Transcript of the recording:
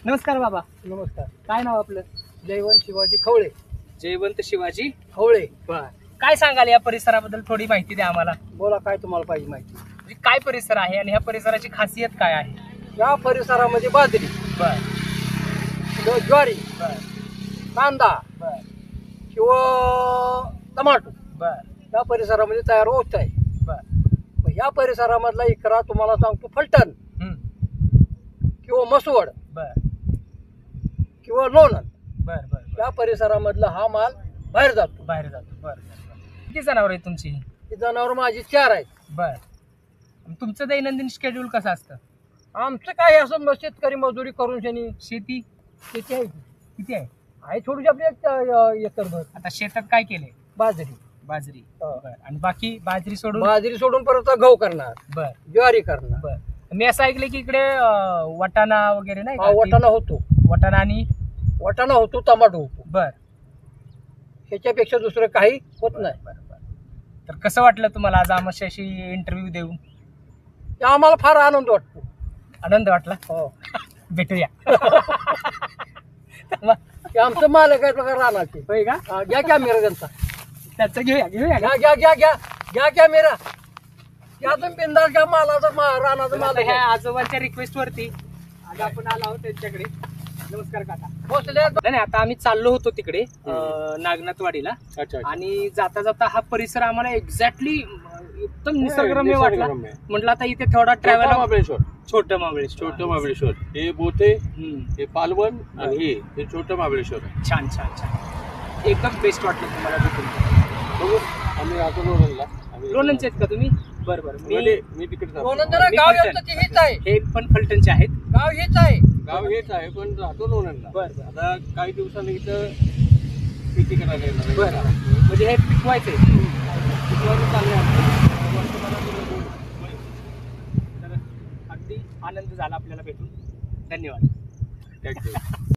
नमस्कार बाबा. नमस्कार. काय नाव आपलं? जयवंत शिवाजी खवळे. जयवंत शिवाजी खवळे. बर. काय सांगाल या परिसराबद्दल थोडी माहिती द्या आम्हाला. बोला, काय तुम्हाला पाहिजे माहिती? म्हणजे काय परिसर आहे आणि ह्या परिसराची खासियत काय आहे? या परिसरामध्ये बाजरी, बर ज्वारी, बर कांदा बर किंवा टमाटो बर या परिसरामध्ये तयार होत आहे. बर मग या परिसरामधला इकरा तुम्हाला सांगतो फलटण हम्म. किंवा मसवड बर किंवा लोणंद बर बर बर. या परिसरामधला हा माल बाहेर जातो. बाहेर जातो. बर बर. किती जनावर आहे तुमची? ही जनावर माझी 4 आहेत. बर. तुमचं दैनंदिन शेड्यूल कसं असतं? आमचं काय असं शेतकरी मजुरी करून शनी शेती शेती आहे. किती आहे? आहे थोडीशी आपली एकरभर. आता शेतात काय केलंय? बाजरी. बाजरी. हो. बर. आणि बाकी बाजरी सोडून? बाजरी सोडून परत गहू करणार, बर ज्वारी करणार. बर. मी असं ऐकलं की इकडे वाटाणा वगैरे नाही हा, का? वाटाणा होतो. वाटाणा आणि वाटाणा होतो, टमाटो होतो. बर ह्याच्यापेक्षा दुसरं काही होत नाही. बर बर. तर कसं वाटलं तुम्हाला आज आमच्याशी इंटरव्ह्यू देऊन? ते आम्हाला फार आनंद वाटतो. आनंद वाटला. हो. भेटूया. ते आमचं मालक आहे बघा रानाचे. होय का? हा, घ्या कॅमेरा त्यांचा. त्याचं घेऊया घेऊया घ्या घ्या घ्या घ्या घ्या कॅमेरा. यातून बिंदास घ्या मालाचा रानाचा माल ह्या आजोबांच्या रिक्वेस्ट वरती आज आपण आलो आहोत त्यांच्याकडे. नमस्कार काका. पोचले. नाही आता आम्ही चाललो होतो तिकडे नागनाथवाडीला. आणि जाता जाता हा परिसर आम्हाला एक्झॅक्टली एकदम निसर्गरम्य वाटला. म्हटलं आता इथे थोडा ट्रॅव्हल. छोटं महाबळेश्वर हे बोथे, हे पालवण आणि हे छोटं महाबळेश्वर. छान छान छान. एकदम बेस्ट वाटलं तुम्हाला भेटून. बघू, आम्ही राहतो लोणंदला. लोणंदचे आहेत का तुम्ही? बरं बरं. मी तिकडे जातो. लोणंदला गाव येतं ते हेच आहे. हे पण फलटणचे आहेत. गाव हेच आहे. गाव हेच आहे पण राहतो लोणंदला. बरं बरं आता काही दिवसांनी इथं शेती करायला येणार आहे. बरं. म्हणजे हे पिकवायचंय. पिकवायचं चाललंय आमचं. तर अगदी आनंद झाला आपल्याला भेटून. धन्यवाद. Thank you.